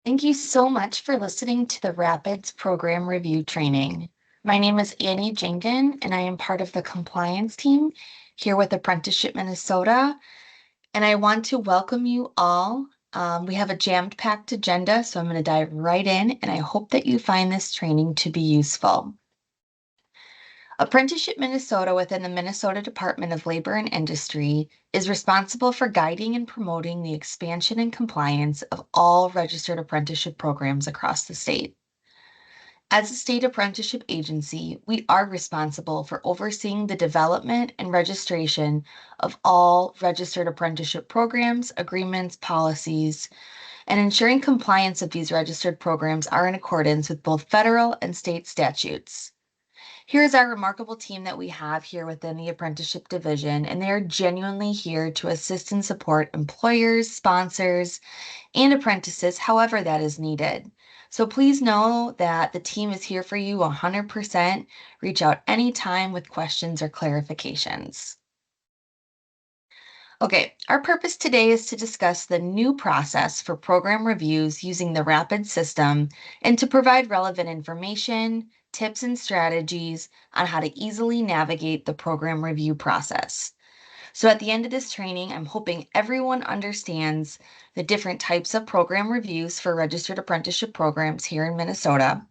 Thank you so much for listening to the Rapids Program Review Training. My name is Annie Jenkin, and I am part of the compliance team here with Apprenticeship Minnesota. And I want to welcome you all. We have a jammed-packed agenda, so I'm going to dive right in, and I hope that you find this training to be useful. Apprenticeship Minnesota within the Minnesota Department of Labor and Industry is responsible for guiding and promoting the expansion and compliance of all registered apprenticeship programs across the state. As a state apprenticeship agency, we are responsible for overseeing the development and registration of all registered apprenticeship programs, agreements, policies, and ensuring compliance of these registered programs are in accordance with both federal and state statutes. Here's our remarkable team that we have here within the apprenticeship division, and they are genuinely here to assist and support employers, sponsors, and apprentices however that is needed. So please know that the team is here for you 100%. Reach out anytime with questions or clarifications. Okay, our purpose today is to discuss the new process for program reviews using the RAPID system and to provide relevant information, tips, and strategies on how to easily navigate the program review process. So at the end of this training, I'm hoping everyone understands the different types of program reviews for registered apprenticeship programs here in Minnesota,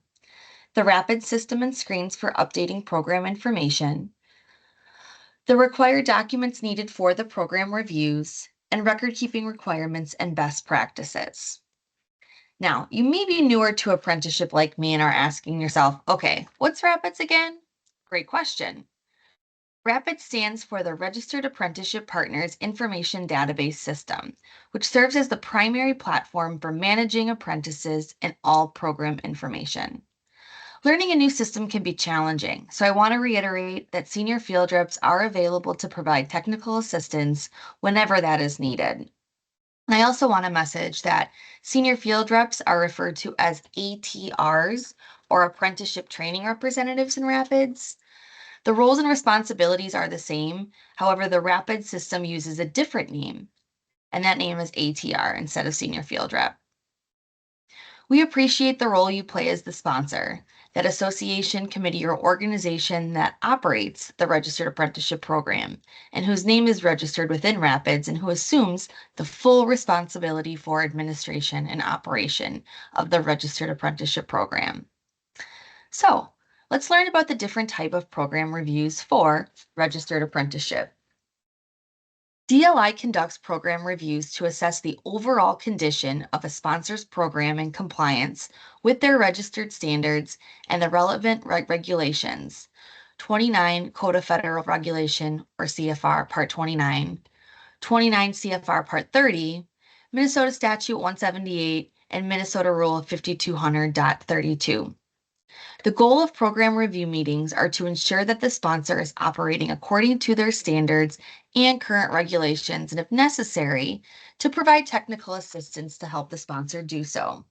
the RAPID system and screens for updating program information, the required documents needed for the program reviews, and record-keeping requirements and best practices. Now, you may be newer to apprenticeship like me and are asking yourself, okay, what's RAPIDS again? Great question. RAPID stands for the Registered Apprenticeship Partners Information Database System, which serves as the primary platform for managing apprentices and all program information. Learning a new system can be challenging, so I want to reiterate that senior field reps are available to provide technical assistance whenever that is needed. And I also want to message that senior field reps are referred to as ATRs, or Apprenticeship Training Representatives in RAPIDS. The roles and responsibilities are the same. However, the RAPID system uses a different name, and that name is ATR instead of senior field rep. We appreciate the role you play as the sponsor, that association, committee, or organization that operates the registered apprenticeship program and whose name is registered within RAPIDS and who assumes the full responsibility for administration and operation of the registered apprenticeship program. So let's learn about the different type of program reviews for registered apprenticeship. DLI conducts program reviews to assess the overall condition of a sponsor's program and compliance with their registered standards and the relevant regulations. 29 Code of Federal Regulation, or CFR Part 29, 29 CFR Part 30, Minnesota Statute 178, and Minnesota Rule 5200.32. The goal of program review meetings are to ensure that the sponsor is operating according to their standards and current regulations, and if necessary, to provide technical assistance to help the sponsor do so.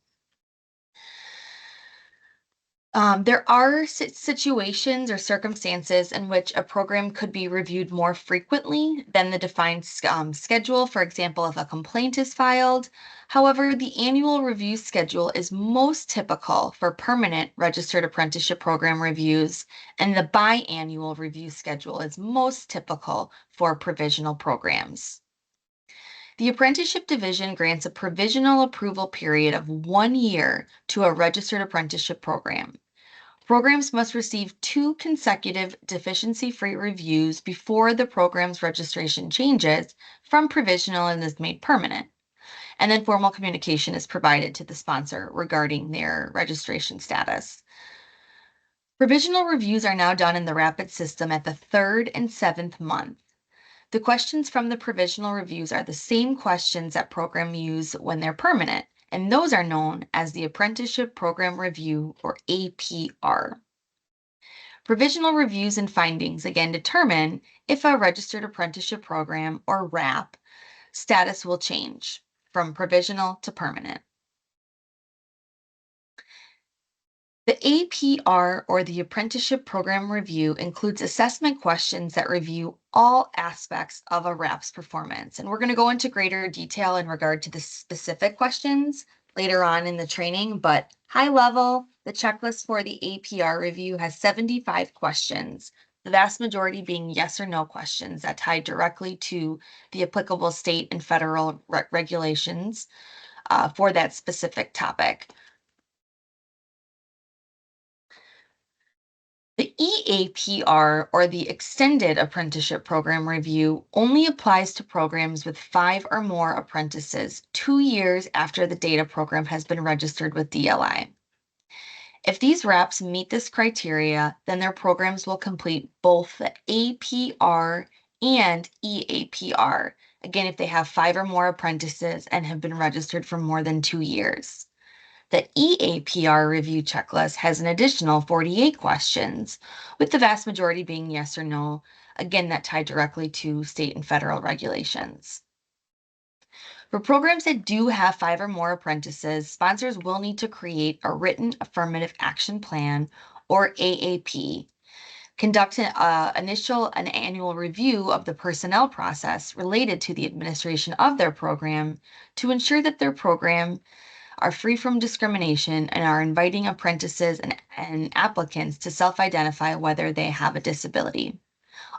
There are situations or circumstances in which a program could be reviewed more frequently than the defined schedule. For example, if a complaint is filed. However, the annual review schedule is most typical for permanent registered apprenticeship program reviews, and the biannual review schedule is most typical for provisional programs. The Apprenticeship Division grants a provisional approval period of 1 year to a registered apprenticeship program. Programs must receive 2 consecutive deficiency-free reviews before the program's registration changes from provisional and is made permanent. And then formal communication is provided to the sponsor regarding their registration status. Provisional reviews are now done in the RAPID system at the 3rd and 7th month. The questions from the provisional reviews are the same questions that programs use when they're permanent, and those are known as the Apprenticeship Program Review, or APR. Provisional reviews and findings again determine if a registered apprenticeship program, or RAP, status will change from provisional to permanent. The APR, or the Apprenticeship Program Review, includes assessment questions that review all aspects of a RAP's performance. And we're going to go into greater detail in regard to the specific questions, later on in the training, but high level, the checklist for the APR review has 75 questions, the vast majority being yes or no questions that tie directly to the applicable state and federal regulations for that specific topic. The EAPR, or the Extended Apprenticeship Program Review, only applies to programs with 5 or more apprentices 2 years after the data program has been registered with DLI. If these reps meet this criteria, then their programs will complete both the APR and EAPR. Again, if they have 5 or more apprentices and have been registered for more than 2 years. The EAPR review checklist has an additional 48 questions, with the vast majority being yes or no, again, that tie directly to state and federal regulations. For programs that do have 5 or more apprentices, sponsors will need to create a written affirmative action plan, or AAP, conduct an initial and annual review of the personnel process related to the administration of their program to ensure that their program are free from discrimination and are inviting apprentices and applicants to self-identify whether they have a disability.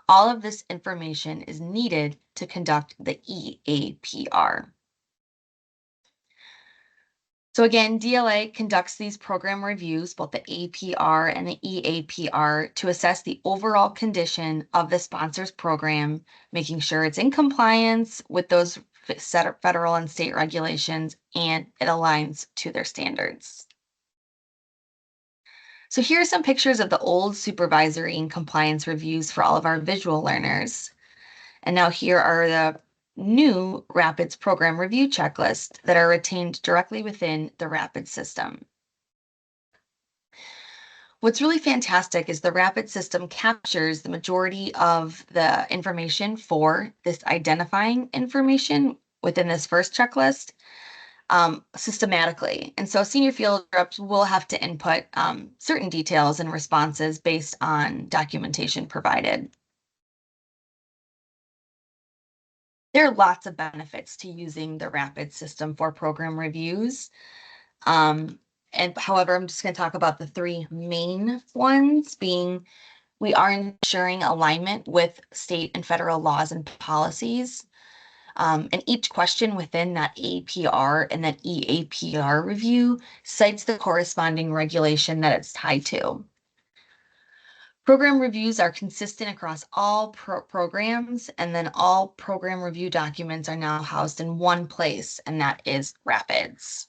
All of this information is needed to conduct the EAPR. So again, DLA conducts these program reviews, both the APR and the EAPR, to assess the overall condition of the sponsor's program, making sure it's in compliance with those federal and state regulations and it aligns to their standards. So here are some pictures of the old supervisory and compliance reviews for all of our visual learners. And now here are the new RAPIDS program review checklists that are retained directly within the RAPIDS system. What's really fantastic is the RAPIDS system captures the majority of the information for this identifying information within this first checklist systematically. And so senior field reps will have to input certain details and responses based on documentation provided. There are lots of benefits to using the RAPID system for program reviews. And however, I'm just going to talk about the 3 main ones being we are ensuring alignment with state and federal laws and policies. And each question within that APR and that EAPR review cites the corresponding regulation that it's tied to. Program reviews are consistent across all programs, and then all program review documents are now housed in one place, and that is RAPIDS.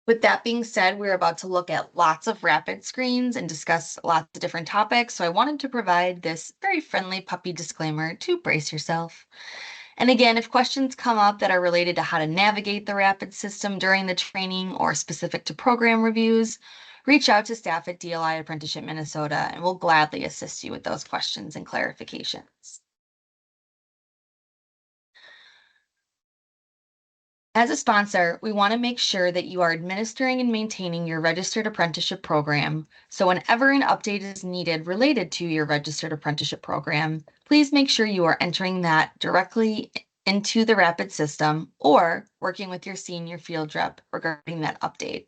With that being said, we're about to look at lots of RAPID screens and discuss lots of different topics, so I wanted to provide this very friendly puppy disclaimer to brace yourself. And again, if questions come up that are related to how to navigate the RAPID system during the training or specific to program reviews, reach out to staff at DLI Apprenticeship Minnesota, and we'll gladly assist you with those questions and clarifications. As a sponsor, we want to make sure that you are administering and maintaining your registered apprenticeship program. So whenever an update is needed related to your registered apprenticeship program, please make sure you are entering that directly into the RAPID system or working with your senior field rep regarding that update.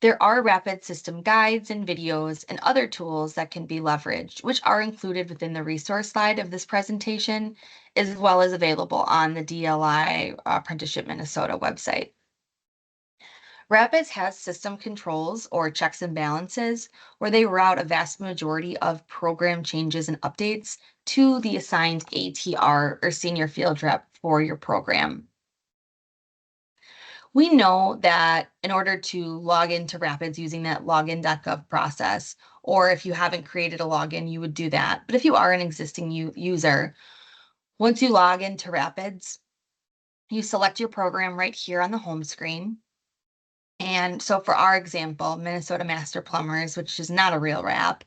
There are RAPID system guides and videos and other tools that can be leveraged, which are included within the resource slide of this presentation, as well as available on the DLI Apprenticeship Minnesota website. RAPIDS has system controls or checks and balances where they route a vast majority of program changes and updates to the assigned ATR or senior field rep for your program. We know that in order to log into RAPIDS using that login.gov process, or if you haven't created a login, you would do that. But if you are an existing user, once you log into RAPIDS, you select your program right here on the home screen. And so for our example, Minnesota Master Plumbers, which is not a real RAP,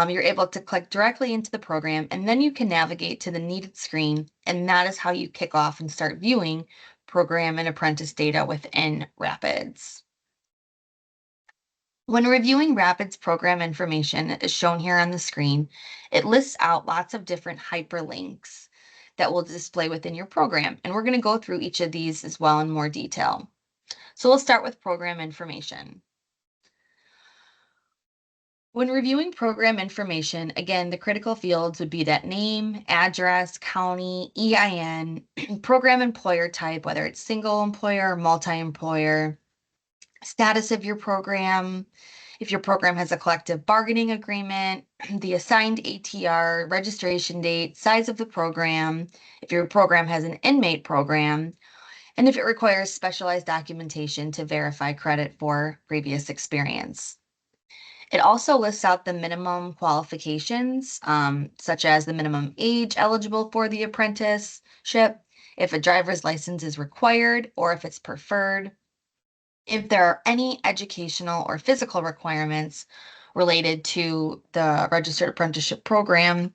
you're able to click directly into the program and then you can navigate to the needed screen. And that is how you kick off and start viewing program and apprentice data within RAPIDS. When reviewing RAPIDS program information, as shown here on the screen, it lists out lots of different hyperlinks that will display within your program. And we're going to go through each of these as well in more detail. So we'll start with program information. When reviewing program information, again, the critical fields would be that name, address, county, EIN, program employer type, whether it's single employer or multi-employer, status of your program, if your program has a collective bargaining agreement, the assigned ATR, registration date, size of the program, if your program has an inmate program, and if it requires specialized documentation to verify credit for previous experience. It also lists out the minimum qualifications, such as the minimum age eligible for the apprenticeship, if a driver's license is required or if it's preferred, if there are any educational or physical requirements related to the registered apprenticeship program.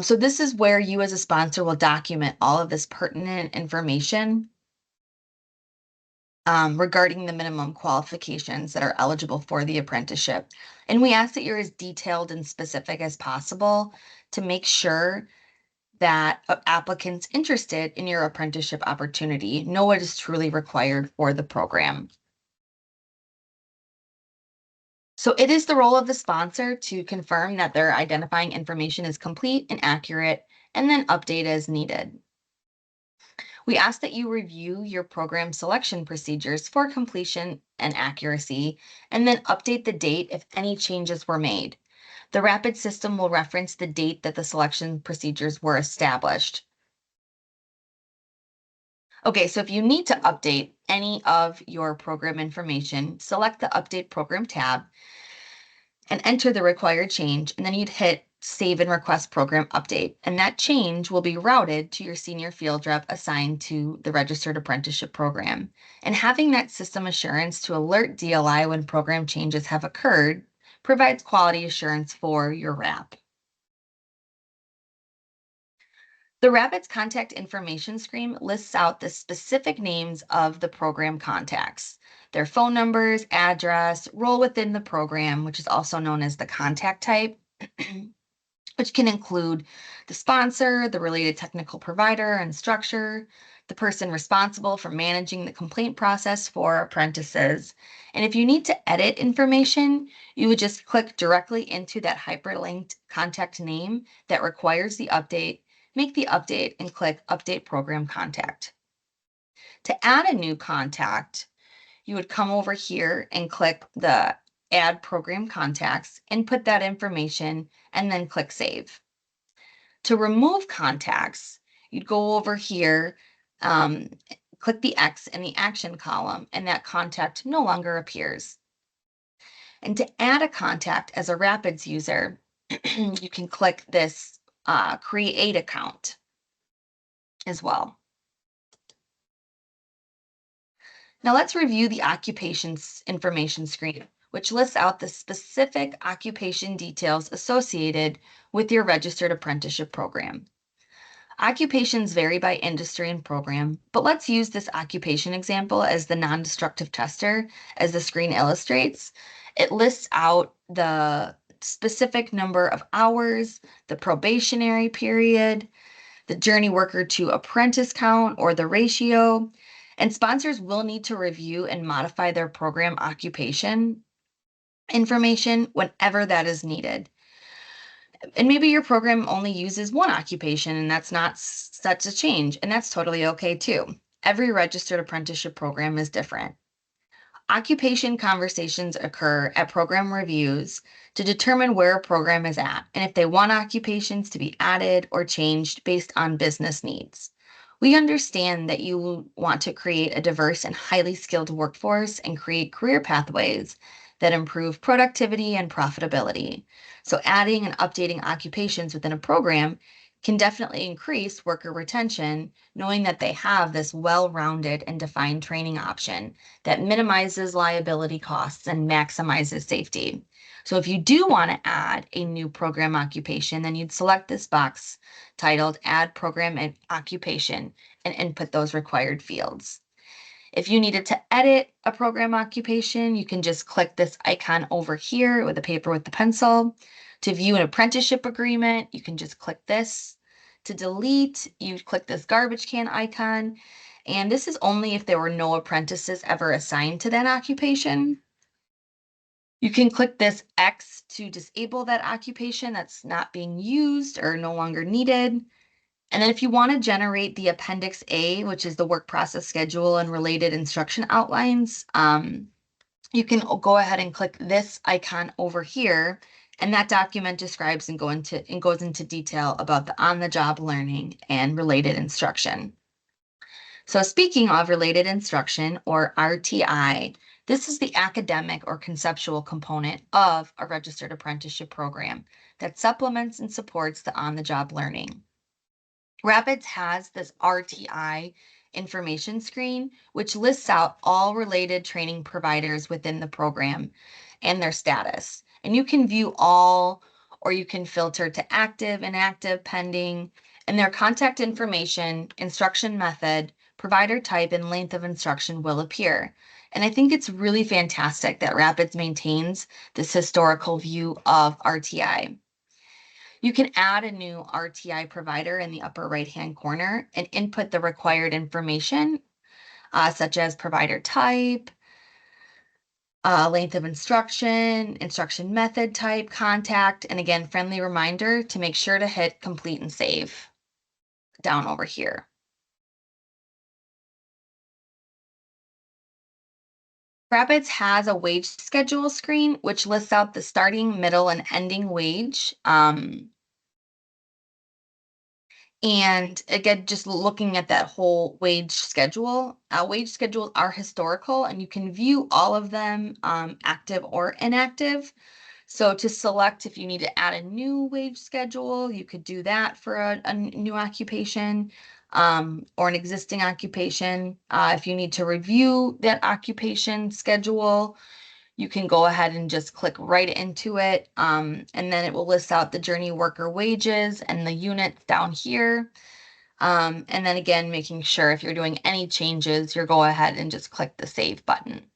So this is where you as a sponsor will document all of this pertinent information regarding the minimum qualifications that are eligible for the apprenticeship. And we ask that you're as detailed and specific as possible to make sure that applicants interested in your apprenticeship opportunity know what is truly required for the program. So it is the role of the sponsor to confirm that their identifying information is complete and accurate, and then update as needed. We ask that you review your program selection procedures for completion and accuracy, and then update the date if any changes were made. The rapid system will reference the date that the selection procedures were established. Okay, so if you need to update any of your program information, select the Update Program tab and enter the required change, and then you'd hit Save and Request Program Update, and that change will be routed to your senior field rep assigned to the Registered Apprenticeship Program. And having that system assurance to alert DLI when program changes have occurred provides quality assurance for your RAP. The Rapid's contact information screen lists out the specific names of the program contacts, their phone numbers, address, role within the program, which is also known as the contact type, which can include the sponsor, the related technical provider and structure, the person responsible for managing the complaint process for apprentices. And if you need to edit information, you would just click directly into that hyperlinked contact name that requires the update, make the update, and click Update Program Contact. To add a new contact, you would come over here and click the Add Program Contacts, input that information, and then click Save. To remove contacts, you'd go over here, click the X in the action column, and that contact no longer appears. And to add a contact as a Rapids user, you can click this Create Account as well. Now let's review the occupations information screen, which lists out the specific occupation details associated with your registered apprenticeship program. Occupations vary by industry and program, but let's use this occupation example as the non-destructive tester, as the screen illustrates. It lists out the specific number of hours, the probationary period, the journey worker to apprentice count or the ratio, and sponsors will need to review and modify their program occupation information whenever that is needed. And maybe your program only uses one occupation and that's not such a change, and that's totally okay too. Every registered apprenticeship program is different. Occupation conversations occur at program reviews to determine where a program is at and if they want occupations to be added or changed based on business needs. We understand that you want to create a diverse and highly skilled workforce and create career pathways that improve productivity and profitability. So adding and updating occupations within a program can definitely increase worker retention, knowing that they have this well-rounded and defined training option that minimizes liability costs and maximizes safety. So if you do want to add a new program occupation, then you'd select this box titled Add Program and Occupation and input those required fields. If you needed to edit a program occupation, you can just click this icon over here with the paper with the pencil. To view an apprenticeship agreement, you can just click this. To delete, you click this garbage can icon, and this is only if there were no apprentices ever assigned to that occupation. You can click this X to disable that occupation that's not being used or no longer needed. And then if you want to generate the Appendix A, which is the work process schedule and related instruction outlines, you can go ahead and click this icon over here, and that document describes and goes into detail about the on-the-job learning and related instruction. So speaking of related instruction, or RTI, this is the academic or conceptual component of a registered apprenticeship program that supplements and supports the on-the-job learning. Rapids has this RTI information screen, which lists out all related training providers within the program and their status. And you can view all, or you can filter to active, inactive, pending, and their contact information, instruction method, provider type, and length of instruction will appear. And I think it's really fantastic that Rapids maintains this historical view of RTI. You can add a new RTI provider in the upper right-hand corner and input the required information, such as provider type, length of instruction, instruction method type, contact, and again, friendly reminder to make sure to hit complete and save down over here. Rapids has a wage schedule screen, which lists out the starting, middle, and ending wage. And again, just looking at that whole wage schedules are historical and you can view all of them, active or inactive. So to select if you need to add a new wage schedule, you could do that for a new occupation, or an existing occupation. If you need to review that occupation schedule, you can go ahead and just click right into it. And then it will list out the journey worker wages and the units down here. And then again, making sure if you're doing any changes, you go ahead and just click the save button.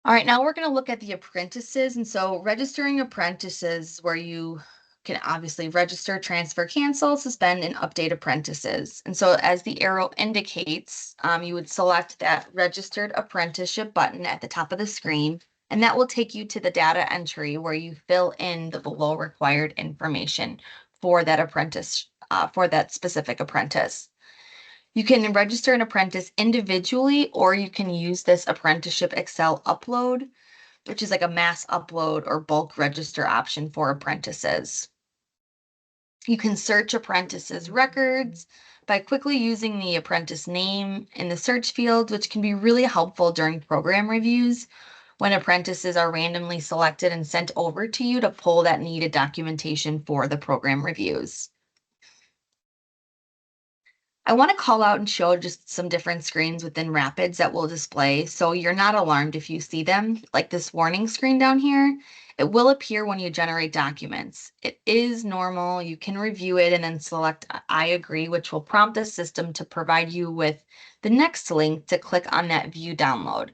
All right, now we're going to look at the apprentices. And so registering apprentices, where you can obviously register, transfer, cancel, suspend, and update apprentices. And so as the arrow indicates, you would select that registered apprenticeship button at the top of the screen, and that will take you to the data entry where you fill in the below required information for that apprentice, for that specific apprentice. You can register an apprentice individually, or you can use this apprenticeship Excel upload, which is like a mass upload or bulk register option for apprentices. You can search apprentices records by quickly using the apprentice name in the search field, which can be really helpful during program reviews when apprentices are randomly selected and sent over to you to pull that needed documentation for the program reviews. I want to call out and show just some different screens within Rapids that will display, so you're not alarmed if you see them, like this warning screen down here. It will appear when you generate documents. It is normal. You can review it and then select I agree, which will prompt the system to provide you with the next link to click on that view download.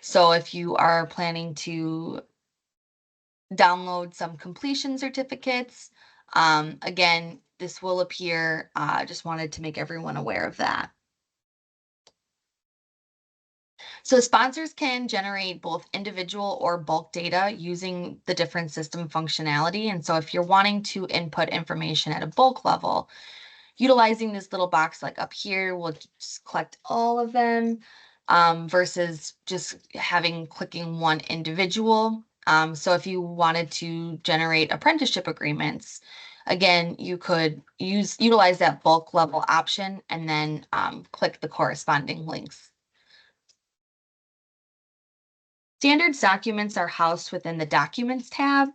So if you are planning to download some completion certificates, again, this will appear. Just wanted to make everyone aware of that. So sponsors can generate both individual or bulk data using the different system functionality. And so if you're wanting to input information at a bulk level, utilizing this little box like up here will just collect all of them, versus just clicking one individual. So if you wanted to generate apprenticeship agreements, again, you could utilize that bulk level option and then click the corresponding links. Standards documents are housed within the Documents tab.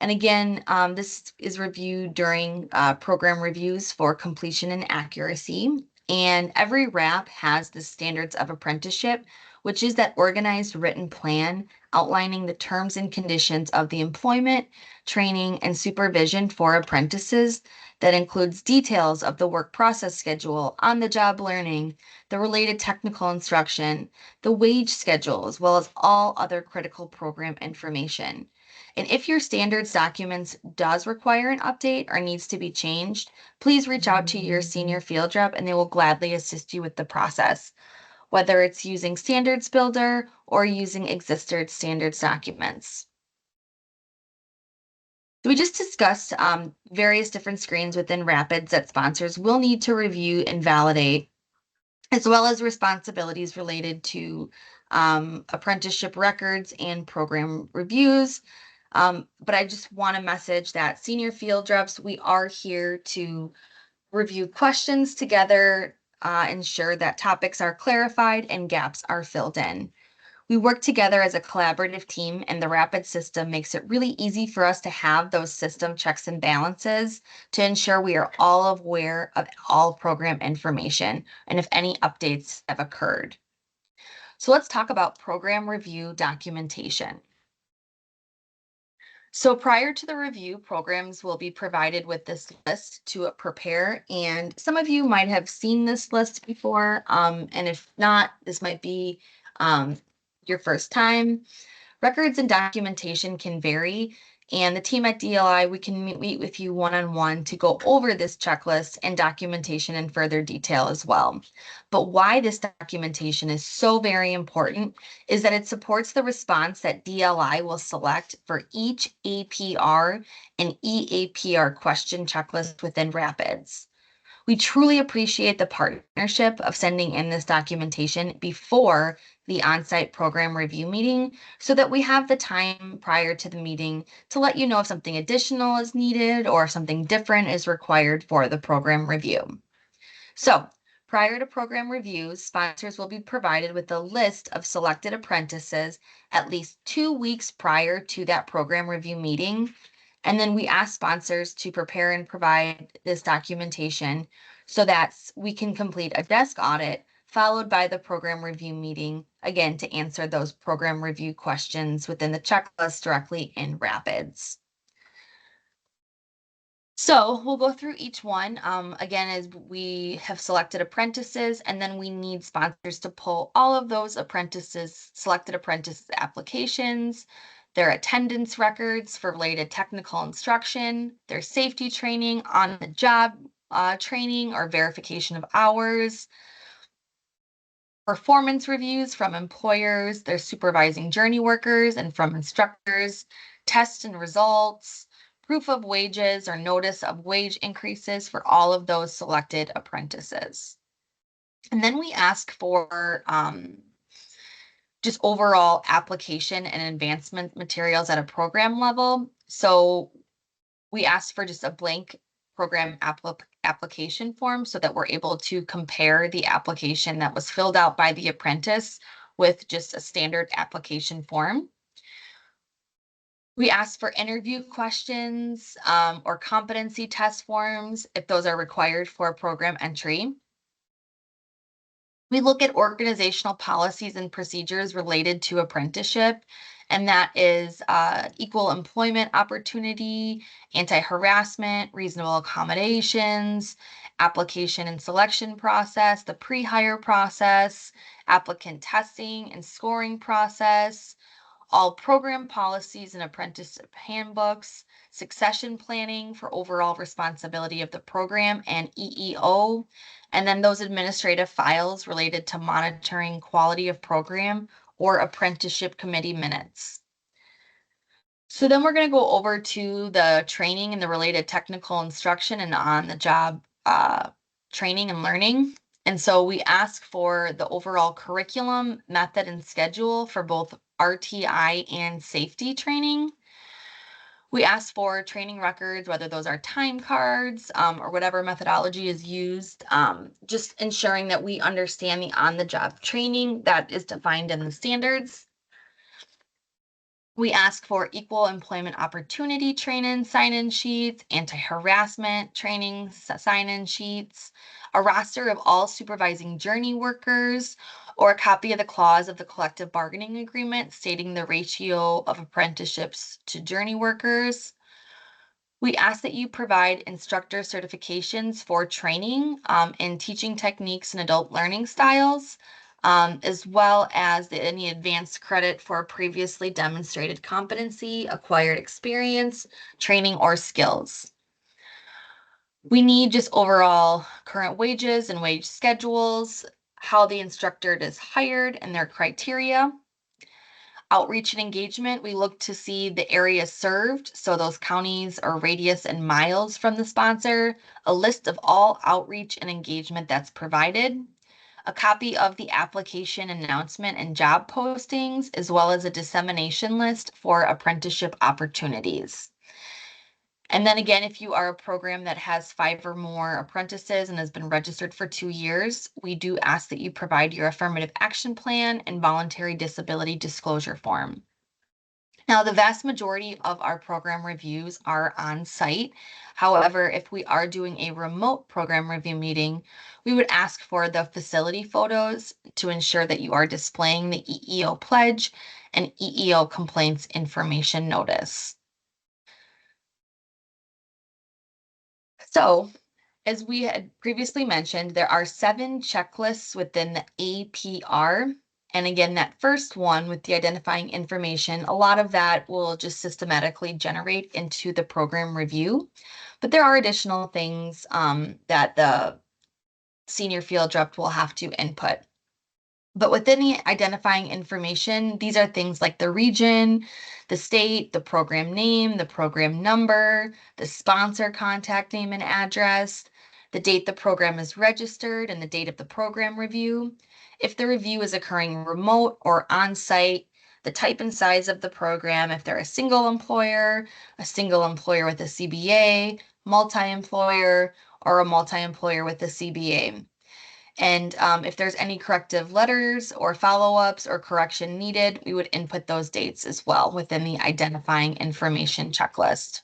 And again, this is reviewed during program reviews for completion and accuracy. And every RAP has the standards of apprenticeship, which is that organized written plan outlining the terms and conditions of the employment, training, and supervision for apprentices that includes details of the work process schedule, on-the-job learning, the related technical instruction, the wage schedule, as well as all other critical program information. And if your standards documents does require an update or needs to be changed, please reach out to your senior field rep and they will gladly assist you with the process, whether it's using Standards Builder or using existing standards documents. So we just discussed various different screens within Rapids that sponsors will need to review and validate, as well as responsibilities related to apprenticeship records and program reviews. But I just want to message that senior field reps, we are here to review questions together, ensure that topics are clarified and gaps are filled in. We work together as a collaborative team, and the Rapid system makes it really easy for us to have those system checks and balances to ensure we are all aware of all program information and if any updates have occurred. So let's talk about program review documentation. So prior to the review, programs will be provided with this list to prepare. And some of you might have seen this list before. And if not, this might be um, your first time. Records and documentation can vary, and the team at DLI, we can meet with you one-on-one to go over this checklist and documentation in further detail as well. But why this documentation is so very important is that it supports the response that DLI will select for each APR and EAPR question checklist within Rapids. We truly appreciate the partnership of sending in this documentation before the on-site program review meeting so that we have the time prior to the meeting to let you know if something additional is needed or if something different is required for the program review. So, prior to program reviews, sponsors will be provided with a list of selected apprentices at least 2 weeks prior to that program review meeting. And then we ask sponsors to prepare and provide this documentation so that we can complete a desk audit followed by the program review meeting, again, to answer those program review questions within the checklist directly in Rapids. So we'll go through each one. Again, as we have selected apprentices, and then we need sponsors to pull all of those selected apprentice applications, their attendance records for related technical instruction, their safety training, on the job training or verification of hours, performance reviews from employers, their supervising journey workers, and from instructors, tests and results, proof of wages or notice of wage increases for all of those selected apprentices. And then we ask for just overall application and advancement materials at a program level. So we asked for just a blank program application form so that we're able to compare the application that was filled out by the apprentice with just a standard application form. We asked for interview questions or competency test forms if those are required for program entry. We look at organizational policies and procedures related to apprenticeship, and that is equal employment opportunity, anti-harassment, reasonable accommodations, application and selection process, the pre-hire process, applicant testing and scoring process, all program policies and apprenticeship handbooks, succession planning for overall responsibility of the program and EEO, and then those administrative files related to monitoring quality of program or apprenticeship committee minutes. So then we're going to go over to the training and the related technical instruction and on-the-job training and learning. And so we ask for the overall curriculum, method, and schedule for both RTI and safety training. We ask for training records, whether those are time cards or whatever methodology is used, just ensuring that we understand the on-the-job training that is defined in the standards. We ask for equal employment opportunity training sign-in sheets, anti-harassment training sign-in sheets, a roster of all supervising journey workers, or a copy of the clause of the collective bargaining agreement stating the ratio of apprenticeships to journey workers. We ask that you provide instructor certifications for training in teaching techniques and adult learning styles. as well as any advanced credit for previously demonstrated competency, acquired experience, training, or skills. We need just overall current wages and wage schedules, how the instructor is hired and their criteria. Outreach and engagement, we look to see the area served, so those counties or radius and miles from the sponsor, a list of all outreach and engagement that's provided, a copy of the application announcement and job postings, as well as a dissemination list for apprenticeship opportunities. And then again, if you are a program that has 5 or more apprentices and has been registered for 2 years, we do ask that you provide your affirmative action plan and voluntary disability disclosure form. Now, the vast majority of our program reviews are on site. However, if we are doing a remote program review meeting, we would ask for the facility photos to ensure that you are displaying the EEO pledge and EEO complaints information notice. So, as we had previously mentioned, there are 7 checklists within the APR. And again, that first one with the identifying information, a lot of that will just systematically generate into the program review. But there are additional things that the senior field rep will have to input. But within the identifying information, these are things like the region, the state, the program name, the program number, the sponsor contact name and address, the date the program is registered, and the date of the program review. If the review is occurring remote or on-site, the type and size of the program, if they're a single employer with a CBA, multi-employer, or a multi-employer with a CBA. And if there's any corrective letters or follow-ups or correction needed, we would input those dates as well within the identifying information checklist.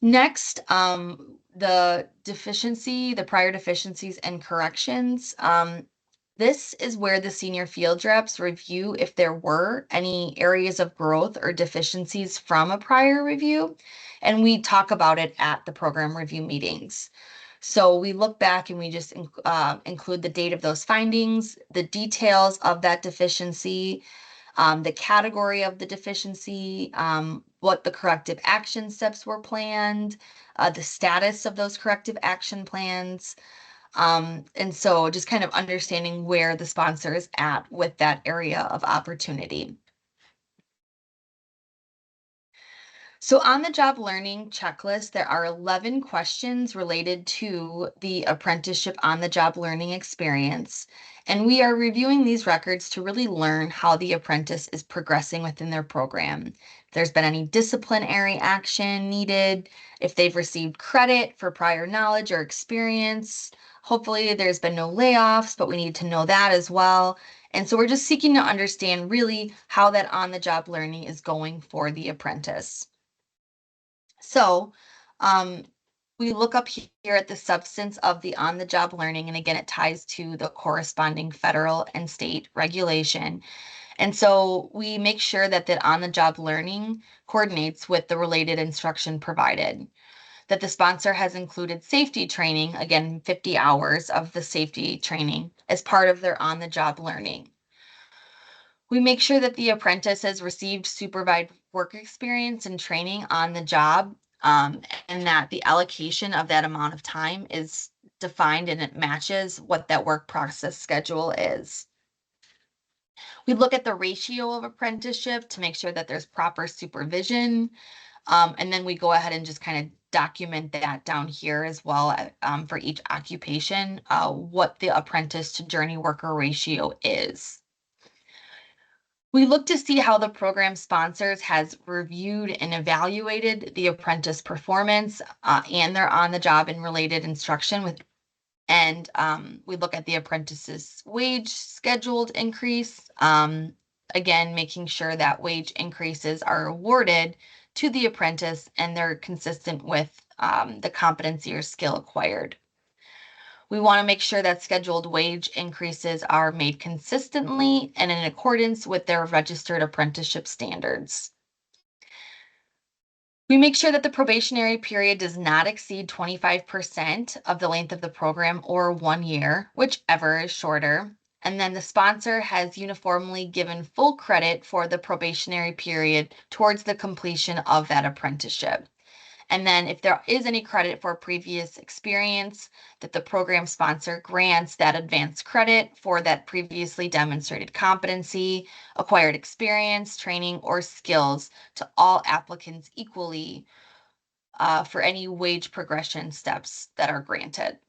Next, the prior deficiencies and corrections. This is where the senior field reps review if there were any areas of growth or deficiencies from a prior review, and we talk about it at the program review meetings. So we look back and we just include the date of those findings, the details of that deficiency, the category of the deficiency, what the corrective action steps were planned, the status of those corrective action plans. And so just kind of understanding where the sponsor is at with that area of opportunity. So on the job learning checklist, there are 11 questions related to the apprenticeship on the job learning experience. And we are reviewing these records to really learn how the apprentice is progressing within their program. If there's been any disciplinary action needed, if they've received credit for prior knowledge or experience. Hopefully there's been no layoffs, but we need to know that as well. And so we're just seeking to understand really how that on the job learning is going for the apprentice. So we look up here at the substance of the on-the-job learning, and again, it ties to the corresponding federal and state regulation. And so we make sure that that on-the-job learning coordinates with the related instruction provided, that the sponsor has included safety training, again, 50 hours of the safety training as part of their on-the-job learning. We make sure that the apprentice has received supervised work experience and training on the job, and that the allocation of that amount of time is defined and it matches what that work process schedule is. We look at the ratio of apprenticeship to make sure that there's proper supervision, and then we go ahead and just kind of document that down here as well for each occupation, what the apprentice to journey worker ratio is. We look to see how the program sponsors has reviewed and evaluated the apprentice performance and their on-the-job and related instruction and we look at the apprentice's wage scheduled increase. Again, making sure that wage increases are awarded to the apprentice and they're consistent with the competency or skill acquired. We want to make sure that scheduled wage increases are made consistently and in accordance with their registered apprenticeship standards. We make sure that the probationary period does not exceed 25% of the length of the program or 1 year, whichever is shorter. And then the sponsor has uniformly given full credit for the probationary period towards the completion of that apprenticeship. And then if there is any credit for previous experience, that the program sponsor grants that advanced credit for that previously demonstrated competency, acquired experience, training, or skills to all applicants equally for any wage progression steps that are granted.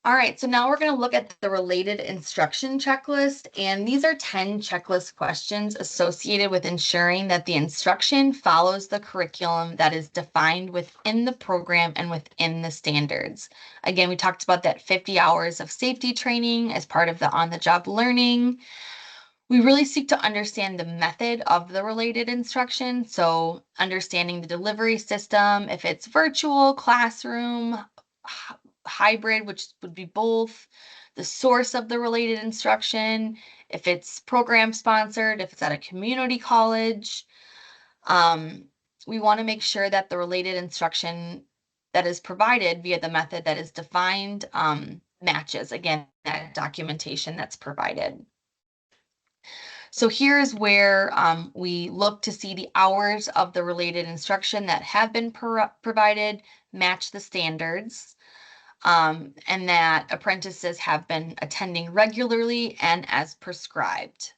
All right, so now we're going to look at the related instruction checklist, and these are 10 checklist questions associated with ensuring that the instruction follows the curriculum that is defined within the program and within the standards. Again, we talked about that 50 hours of safety training as part of the on-the-job learning. We really seek to understand the method of the related instruction. So understanding the delivery system, if it's virtual, classroom, hybrid, which would be both, the source of the related instruction, if it's program sponsored, if it's at a community college. Um, we want to make sure that the related instruction that is provided via the method that is defined matches, again, that documentation that's provided. So here's where we look to see the hours of the related instruction that have been provided match the standards, and that apprentices have been attending regularly and as prescribed.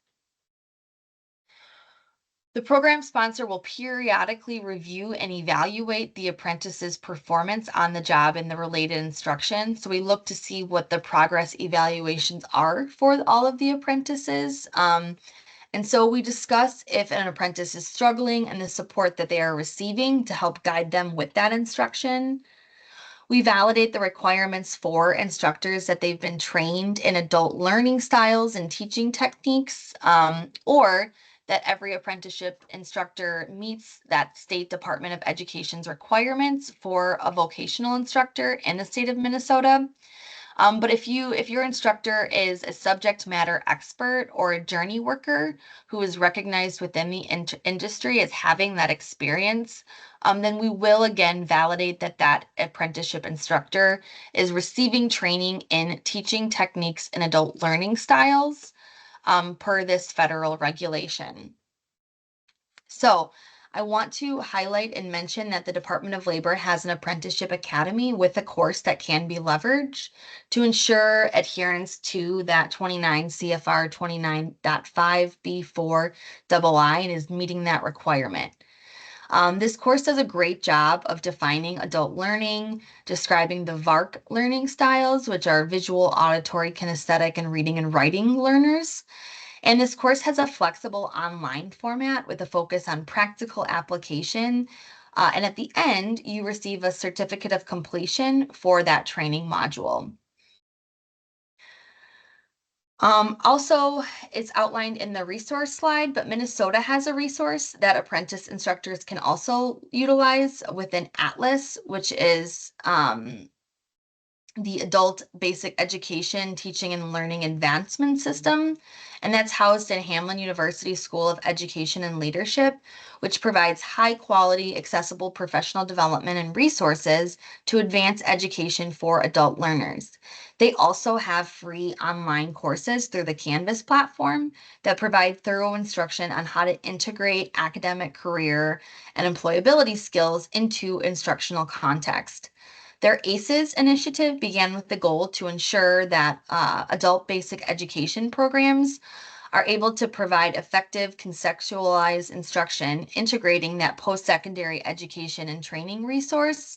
The program sponsor will periodically review and evaluate the apprentice's performance on the job in the related instruction. So we look to see what the progress evaluations are for all of the apprentices. And so we discuss if an apprentice is struggling and the support that they are receiving to help guide them with that instruction. We validate the requirements for instructors that they've been trained in adult learning styles and teaching techniques, or that every apprenticeship instructor meets that State Department of Education's requirements for a vocational instructor in the state of Minnesota. But if your instructor is a subject matter expert or a journey worker who is recognized within the industry as having that experience, then we will again validate that that apprenticeship instructor is receiving training in teaching techniques and adult learning styles per this federal regulation. So I want to highlight and mention that the Department of Labor has an apprenticeship academy with a course that can be leveraged to ensure adherence to that 29 CFR 29.5B4 II and is meeting that requirement. This course does a great job of defining adult learning, describing the VARC learning styles, which are visual, auditory, kinesthetic, and reading and writing learners. And this course has a flexible online format with a focus on practical application. And at the end, you receive a certificate of completion for that training module. Also, it's outlined in the resource slide, but Minnesota has a resource that apprentice instructors can also utilize within Atlas, which is the Adult Basic Education Teaching and Learning Advancement System, and that's housed in Hamline University School of Education and Leadership, which provides high quality, accessible professional development and resources to advance education for adult learners. They also have free online courses through the Canvas platform that provide thorough instruction on how to integrate academic, career, and employability skills into instructional context. Their ACES initiative began with the goal to ensure that adult basic education programs are able to provide effective contextualized instruction, integrating that post-secondary education and training resource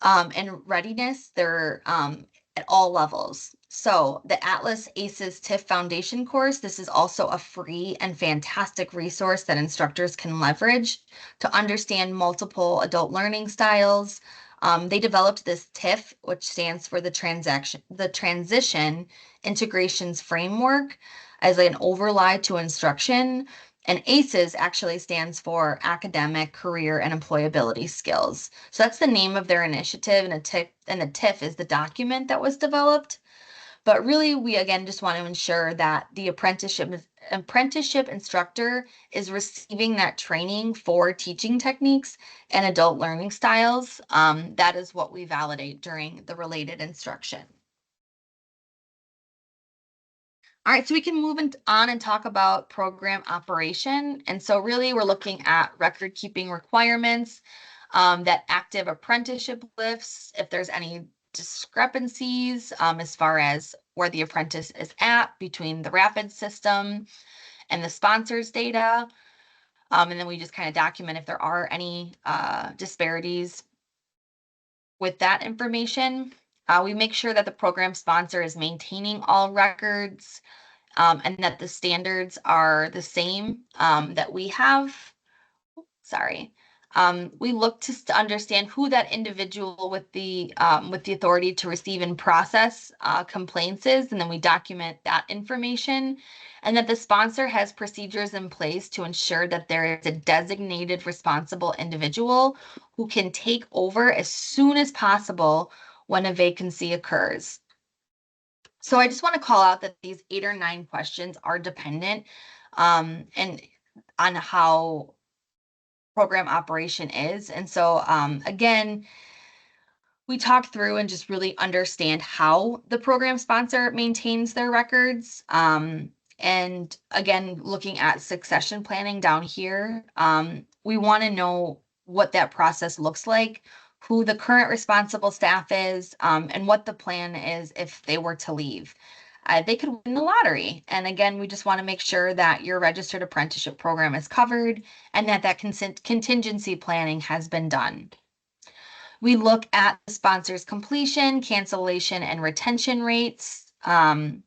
and readiness. They're at all levels. So the Atlas ACES TIF Foundation course, this is also a free and fantastic resource that instructors can leverage to understand multiple adult learning styles. They developed this TIF, which stands for the Transition Integrations Framework, as an overlay to instruction. And ACES actually stands for Academic, Career, and Employability Skills. So that's the name of their initiative, and the TIF is the document that was developed. But really, we again just want to ensure that the apprenticeship instructor is receiving that training for teaching techniques and adult learning styles. That is what we validate during the related instruction. All right, so we can on and talk about program operation. And so really we're looking at record keeping requirements, that active apprenticeship lists, if there's any discrepancies as far as where the apprentice is at between the rapid system and the sponsor's data. And then we just kind of document if there are any disparities with that information. We make sure that the program sponsor is maintaining all records, and that the standards are the same that we have. Sorry. We look to understand who that individual with the authority to receive and process complaints is, and then we document that information, and that the sponsor has procedures in place to ensure that there is a designated responsible individual who can take over as soon as possible when a vacancy occurs. So I just want to call out that these 8 or 9 questions are dependent and on how program operation is. And so again, we talk through and just really understand how the program sponsor maintains their records. And again, looking at succession planning down here, we want to know what that process looks like, who the current responsible staff is, and what the plan is if they were to leave. They could win the lottery. And again, we just want to make sure that your registered apprenticeship program is covered and that contingency planning has been done. We look at the sponsor's completion, cancellation, and retention rates. And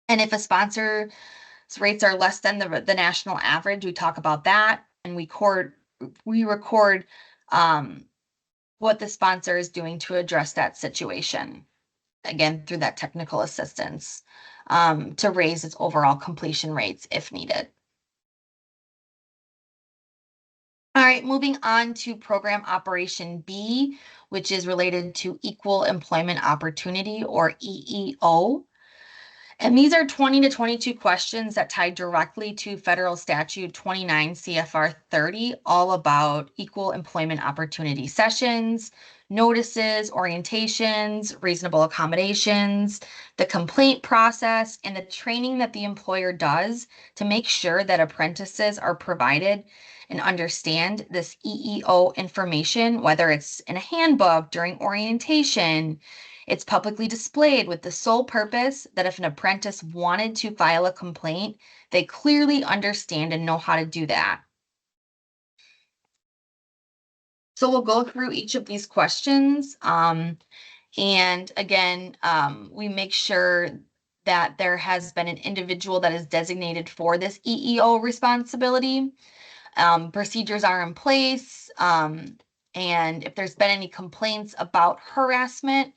if a sponsor's rates are less than the national average, we talk about that, and we record what the sponsor is doing to address that situation. Again, through that technical assistance to raise its overall completion rates if needed. All right, moving on to program operation B, which is related to equal employment opportunity, or EEO. And these are 20 to 22 questions that tie directly to Federal Statute 29 CFR 30, all about equal employment opportunity sessions, notices, orientations, reasonable accommodations, the complaint process, and the training that the employer does to make sure that apprentices are provided and understand this EEO information, whether it's in a handbook, during orientation. It's publicly displayed with the sole purpose that if an apprentice wanted to file a complaint, they clearly understand and know how to do that. So we'll go through each of these questions. And again, we make sure that there has been an individual that is designated for this EEO responsibility. Procedures are in place. And if there's been any complaints about harassment,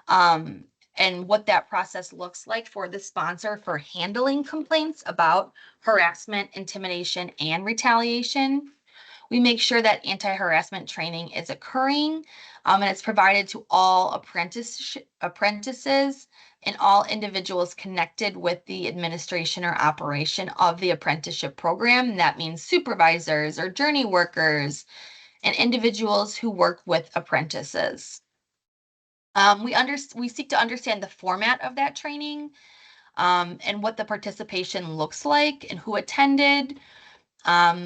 and what that process looks like for the sponsor for handling complaints about harassment, intimidation, and retaliation. We make sure that anti-harassment training is occurring, and it's provided to all apprentices and all individuals connected with the administration or operation of the apprenticeship program. That means supervisors or journey workers and individuals who work with apprentices. We seek to understand the format of that training, and what the participation looks like and who attended.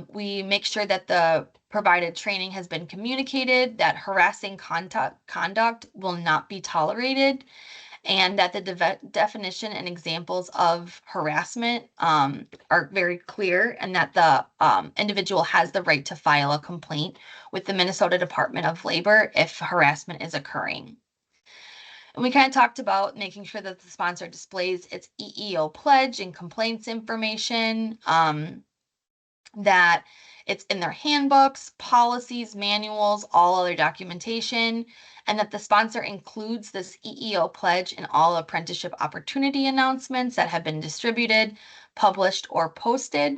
We make sure that the provided training has been communicated, that harassing conduct will not be tolerated, and that the definition and examples of harassment are very clear, and that the individual has the right to file a complaint with the Minnesota Department of Labor if harassment is occurring. And we kind of talked about making sure that the sponsor displays its EEO pledge and complaints information, that it's in their handbooks, policies, manuals, all other documentation, and that the sponsor includes this EEO pledge in all apprenticeship opportunity announcements that have been distributed, published, or posted.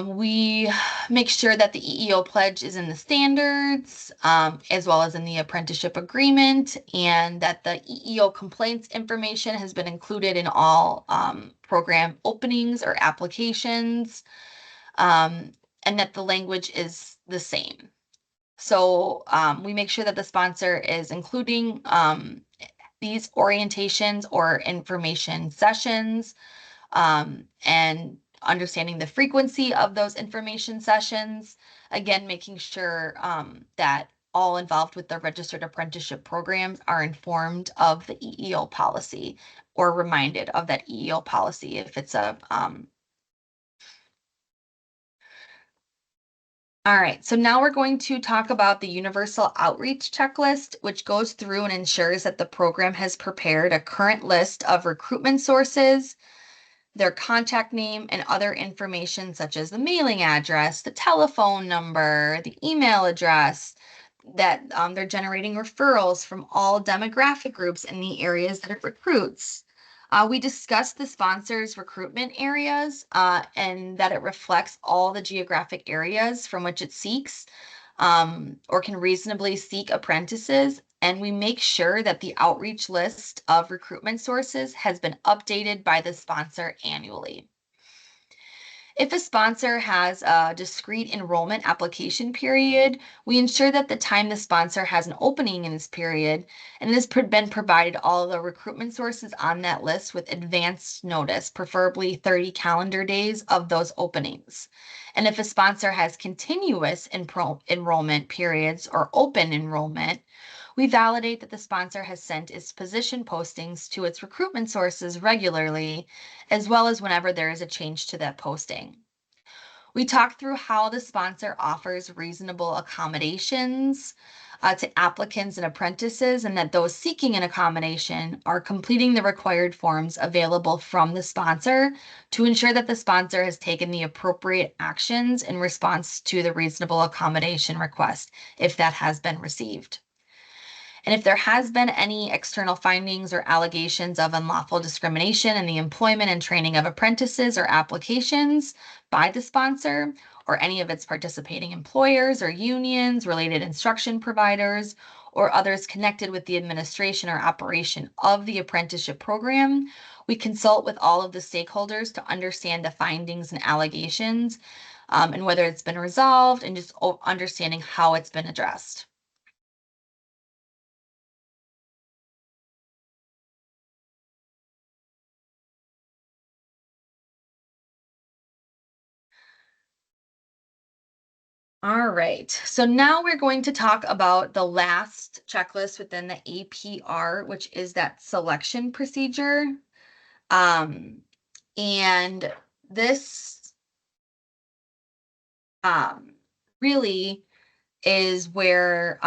We make sure that the EEO pledge is in the standards, as well as in the apprenticeship agreement, and that the EEO complaints information has been included in all program openings or applications, and that the language is the same. So we make sure that the sponsor is including these orientations or information sessions, and understanding the frequency of those information sessions. Again, making sure that all involved with the registered apprenticeship programs are informed of the EEO policy or reminded of that EEO policy if it's a all right, so now we're going to talk about the Universal Outreach Checklist, which goes through and ensures that the program has prepared a current list of recruitment sources, their contact name, and other information such as the mailing address, the telephone number, the email address, that they're generating referrals from all demographic groups in the areas that it recruits. We discussed the sponsors' recruitment areas and that it reflects all the geographic areas from which it seeks or can reasonably seek apprentices. And we make sure that the outreach list of recruitment sources has been updated by the sponsor annually. If a sponsor has a discrete enrollment application period, we ensure that the time the sponsor has an opening in this period, and it has been provided all the recruitment sources on that list with advanced notice, preferably 30 calendar days of those openings. And if a sponsor has continuous enrollment periods or open enrollment, we validate that the sponsor has sent its position postings to its recruitment sources regularly, as well as whenever there is a change to that posting. We talked through how the sponsor offers reasonable accommodations to applicants and apprentices, and that those seeking an accommodation are completing the required forms available from the sponsor to ensure that the sponsor has taken the appropriate actions in response to the reasonable accommodation request, if that has been received. And if there has been any external findings or allegations of unlawful discrimination in the employment and training of apprentices or applications by the sponsor or any of its participating employers or unions, related instruction providers, or others connected with the administration or operation of the apprenticeship program, we consult with all of the stakeholders to understand the findings and allegations and whether it's been resolved and just understanding how it's been addressed. All right, so now we're going to talk about the last checklist within the APR, which is that selection procedure. Um, and this um, really is where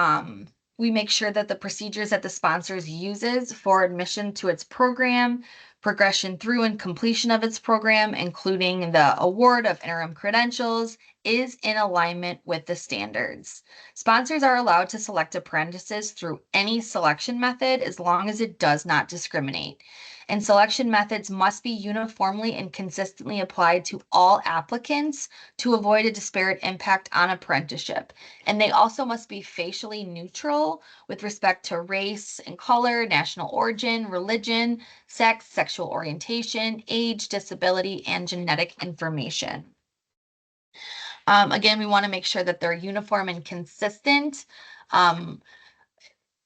we make sure that the procedures that the sponsors uses for admission to its program, progression through and completion of its program, including the award of interim credentials, is in alignment with the standards. Sponsors are allowed to select apprentices through any selection method as long as it does not discriminate. And selection methods must be uniformly and consistently applied to all applicants to avoid a disparate impact on apprenticeship. And they also must be facially neutral with respect to race and color, national origin, religion, sex, sexual orientation, age, disability, and genetic information. Again, we want to make sure that they're uniform and consistent. Um,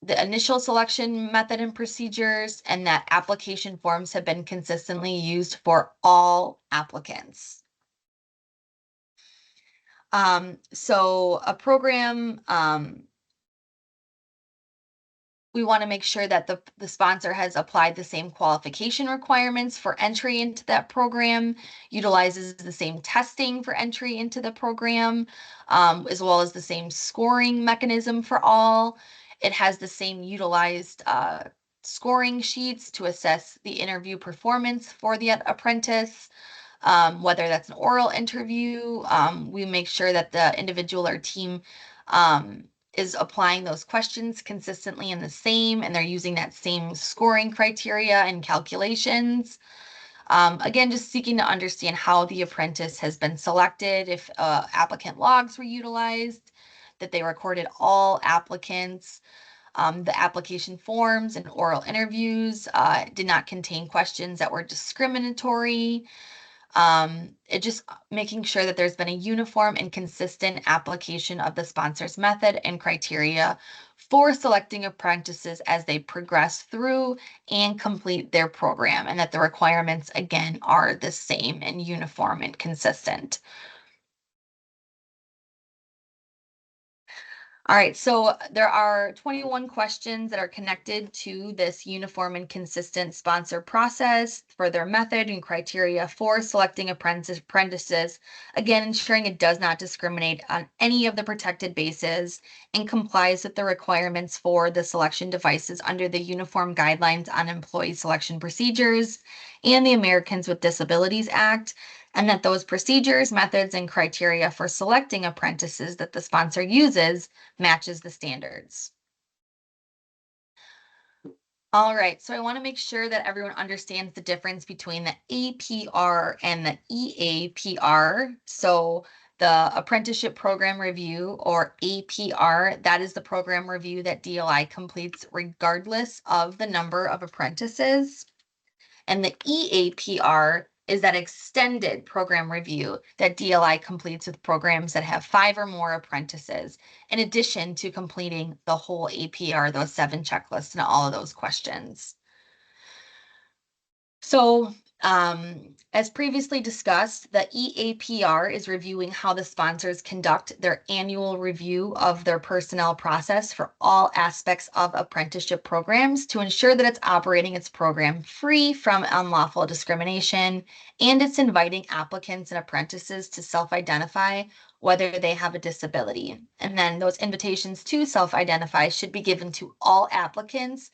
the initial selection method and procedures, and that application forms have been consistently used for all applicants. So a program, we want to make sure that the sponsor has applied the same qualification requirements for entry into that program, utilizes the same testing for entry into the program, as well as the same scoring mechanism for all. It has the same utilized scoring sheets to assess the interview performance for the apprentice. Whether that's an oral interview, we make sure that the individual or team is applying those questions consistently and the same, and they're using that same scoring criteria and calculations. Again, just seeking to understand how the apprentice has been selected, if applicant logs were utilized, that they recorded all applicants. The application forms and oral interviews did not contain questions that were discriminatory. It just making sure that there's been a uniform and consistent application of the sponsor's method and criteria for selecting apprentices as they progress through and complete their program, and that the requirements again are the same and uniform and consistent. All right, so there are 21 questions that are connected to this uniform and consistent sponsor process for their method and criteria for selecting apprentices. Again, ensuring it does not discriminate on any of the protected bases and complies with the requirements for the selection devices under the Uniform Guidelines on Employee Selection Procedures and the Americans with Disabilities Act, and that those procedures, methods, and criteria for selecting apprentices that the sponsor uses matches the standards. All right, so I want to make sure that everyone understands the difference between the APR and the EAPR. So the Apprenticeship Program Review, or APR, that is the program review that DLI completes regardless of the number of apprentices. And the EAPR is that extended program review that DLI completes with programs that have 5 or more apprentices, in addition to completing the whole APR, those 7 checklists and all of those questions. So, as previously discussed, the EAPR is reviewing how the sponsors conduct their annual review of their personnel process for all aspects of apprenticeship programs to ensure that it's operating its program free from unlawful discrimination, and it's inviting applicants and apprentices to self-identify whether they have a disability. And then those invitations to self-identify should be given to all applicants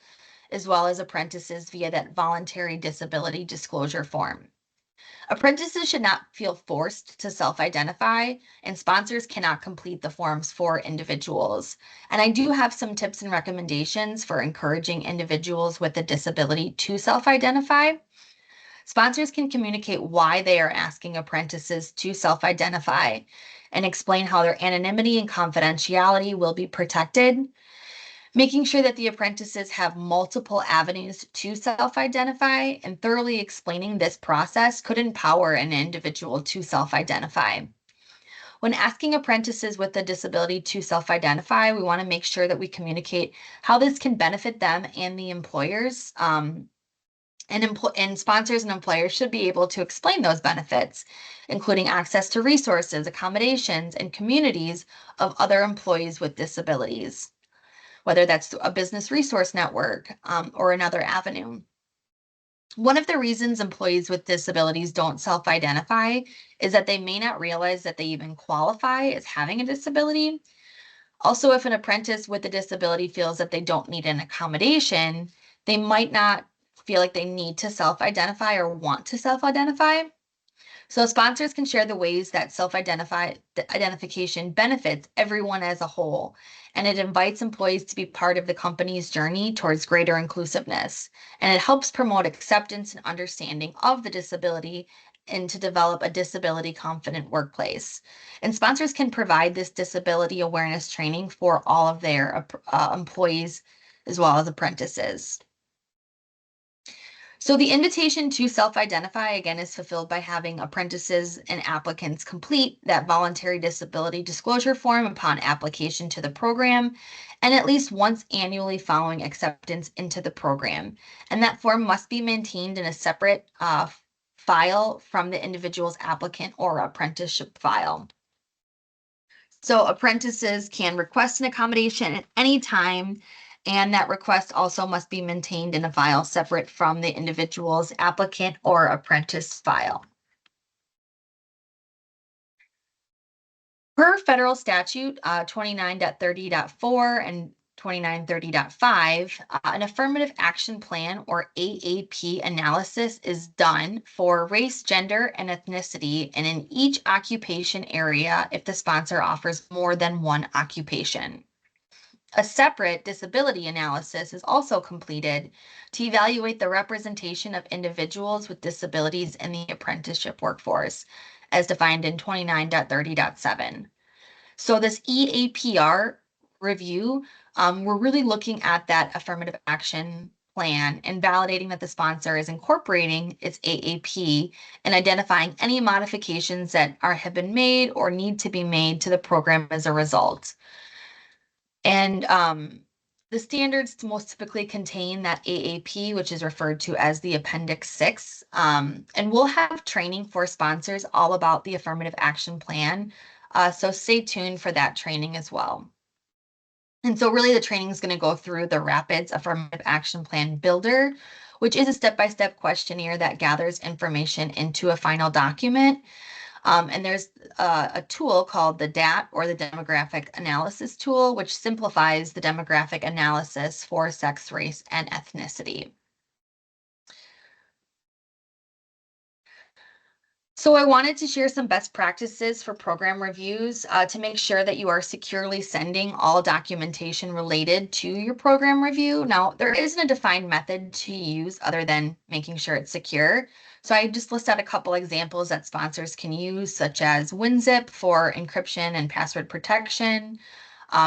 as well as apprentices via that voluntary disability disclosure form. Apprentices should not feel forced to self identify, and sponsors cannot complete the forms for individuals. And I do have some tips and recommendations for encouraging individuals with a disability to self identify. Sponsors can communicate why they are asking apprentices to self identify and explain how their anonymity and confidentiality will be protected. Making sure that the apprentices have multiple avenues to self identify and thoroughly explaining this process could empower an individual to self identify. When asking apprentices with a disability to self identify, we want to make sure that we communicate how this can benefit them and the employers. And sponsors and employers should be able to explain those benefits, including access to resources, accommodations, and communities of other employees with disabilities, whether that's a business resource network or another avenue. One of the reasons employees with disabilities don't self identify is that they may not realize that they even qualify as having a disability. Also, if an apprentice with a disability feels that they don't need an accommodation, they might not feel like they need to self identify or want to self identify. So sponsors can share the ways that identification benefits everyone as a whole, and it invites employees to be part of the company's journey towards greater inclusiveness. And it helps promote acceptance and understanding of the disability and to develop a disability confident workplace. And sponsors can provide this disability awareness training for all of their employees as well as apprentices. So the invitation to self-identify again is fulfilled by having apprentices and applicants complete that voluntary disability disclosure form upon application to the program and at least once annually following acceptance into the program. And that form must be maintained in a separate file from the individual's applicant or apprenticeship file. So apprentices can request an accommodation at any time, and that request also must be maintained in a file separate from the individual's applicant or apprentice file. Per federal statute 29.30.4 and 29.30.5, an affirmative action plan or AAP analysis is done for race, gender, and ethnicity, and in each occupation area if the sponsor offers more than one occupation. A separate disability analysis is also completed to evaluate the representation of individuals with disabilities in the apprenticeship workforce, as defined in 29.30.7. So this EAPR review, we're really looking at that affirmative action plan and validating that the sponsor is incorporating its AAP and identifying any modifications that have been made or need to be made to the program as a result. And the standards most typically contain that AAP, which is referred to as the Appendix 6. And we'll have training for sponsors all about the affirmative action plan. So stay tuned for that training as well. And so really the training is going to go through the RAPIDS Affirmative Action Plan Builder, which is a step-by-step questionnaire that gathers information into a final document. And there's a tool called the DAT, or the Demographic Analysis Tool, which simplifies the demographic analysis for sex, race, and ethnicity. So I wanted to share some best practices for program reviews to make sure that you are securely sending all documentation related to your program review. Now, there isn't a defined method to use other than making sure it's secure. So I just listed out a couple examples that sponsors can use, such as WinZip for encryption and password protection.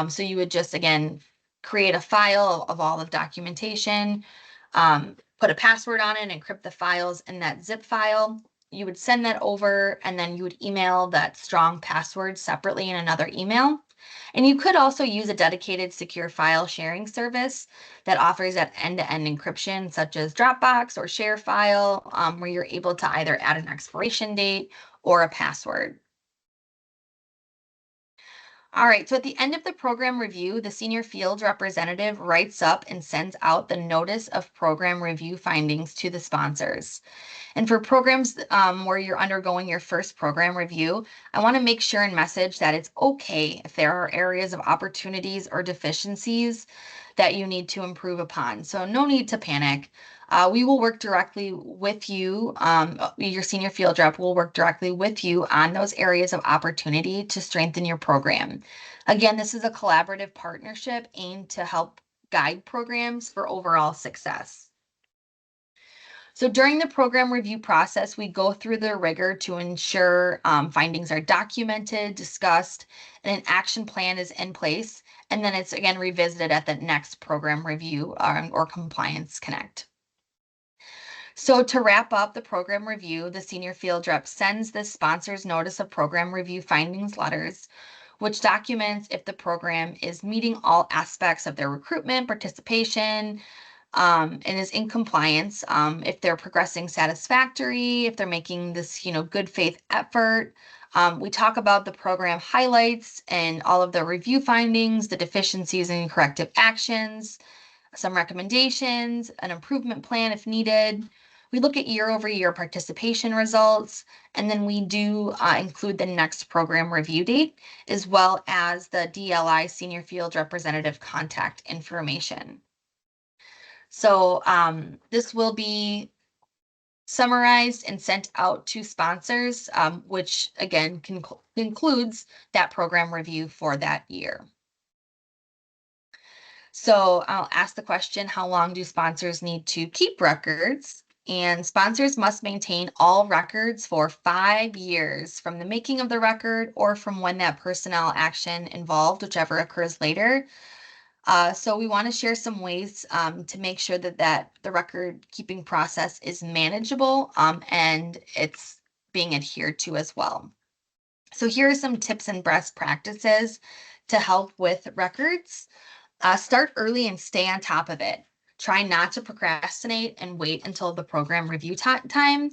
So you would just, again, create a file of all the documentation, put a password on it, encrypt the files in that zip file. You would send that over, and then you would email that strong password separately in another email. And you could also use a dedicated secure file sharing service that offers that end-to-end encryption, such as Dropbox or ShareFile, where you're able to either add an expiration date or a password. All right, so at the end of the program review, the senior field representative writes up and sends out the notice of program review findings to the sponsors. And for programs where you're undergoing your first program review, I want to make sure and message that it's okay if there are areas of opportunities or deficiencies that you need to improve upon. So no need to panic. We will work directly with you. Your senior field rep will work directly with you on those areas of opportunity to strengthen your program. Again, this is a collaborative partnership aimed to help guide programs for overall success. So during the program review process, we go through the rigor to ensure findings are documented, discussed, and an action plan is in place. And then it's again revisited at the next program review or Compliance Connect. So to wrap up the program review, the senior field rep sends the sponsor's notice of program review findings letters, which documents if the program is meeting all aspects of their recruitment, participation, and is in compliance, if they're progressing satisfactory, if they're making this, good faith effort. We talk about the program highlights and all of the review findings, the deficiencies and corrective actions, some recommendations, an improvement plan if needed. We look at year-over-year participation results, and then we do include the next program review date, as well as the DLI senior field representative contact information. So this will be summarized and sent out to sponsors, which again concludes that program review for that year. So I'll ask the question, how long do sponsors need to keep records? And sponsors must maintain all records for 5 years from the making of the record or from when that personnel action involved, whichever occurs later. So we want to share some ways to make sure that the record keeping process is manageable and it's being adhered to as well. So here are some tips and best practices to help with records. Start early and stay on top of it. Try not to procrastinate and wait until the program review time.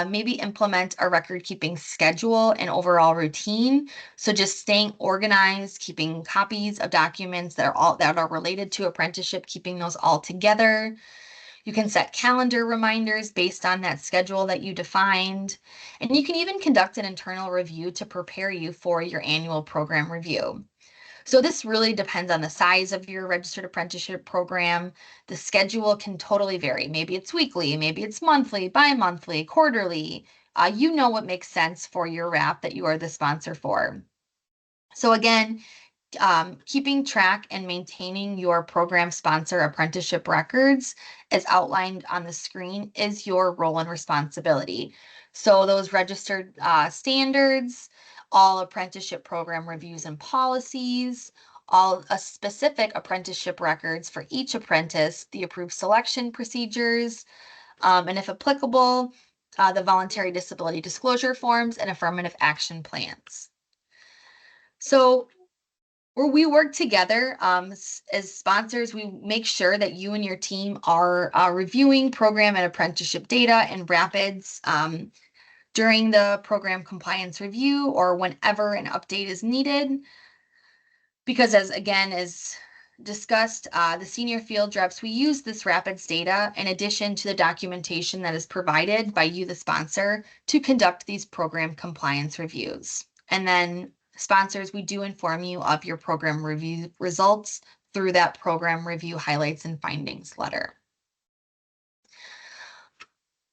Maybe implement a record keeping schedule and overall routine. So just staying organized, keeping copies of documents that are related to apprenticeship, keeping those all together. You can set calendar reminders based on that schedule that you defined. And you can even conduct an internal review to prepare you for your annual program review. So this really depends on the size of your registered apprenticeship program. The schedule can totally vary. Maybe it's weekly, maybe it's monthly, bi-monthly, quarterly. You know what makes sense for your RAP that you are the sponsor for. So again, keeping track and maintaining your program sponsor apprenticeship records as outlined on the screen is your role and responsibility. So those registered standards, all apprenticeship program reviews and policies, all specific apprenticeship records for each apprentice, the approved selection procedures, and if applicable, the voluntary disability disclosure forms and affirmative action plans. So where we work together as sponsors, we make sure that you and your team are reviewing program and apprenticeship data in Rapids during the program compliance review or whenever an update is needed. Because as discussed, the senior field reps, we use this Rapids data in addition to the documentation that is provided by you, the sponsor, to conduct these program compliance reviews. And then sponsors, we do inform you of your program review results through that program review highlights and findings letter.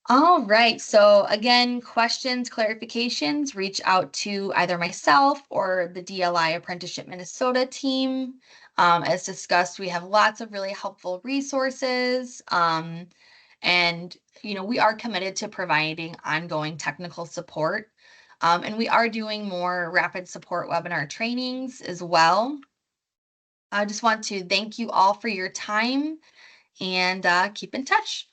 All right. So again, questions, clarifications, reach out to either myself or the DLI Apprenticeship Minnesota team. As discussed, we have lots of really helpful resources. And we are committed to providing ongoing technical support. And we are doing more rapid support webinar trainings as well. I just want to thank you all for your time and keep in touch.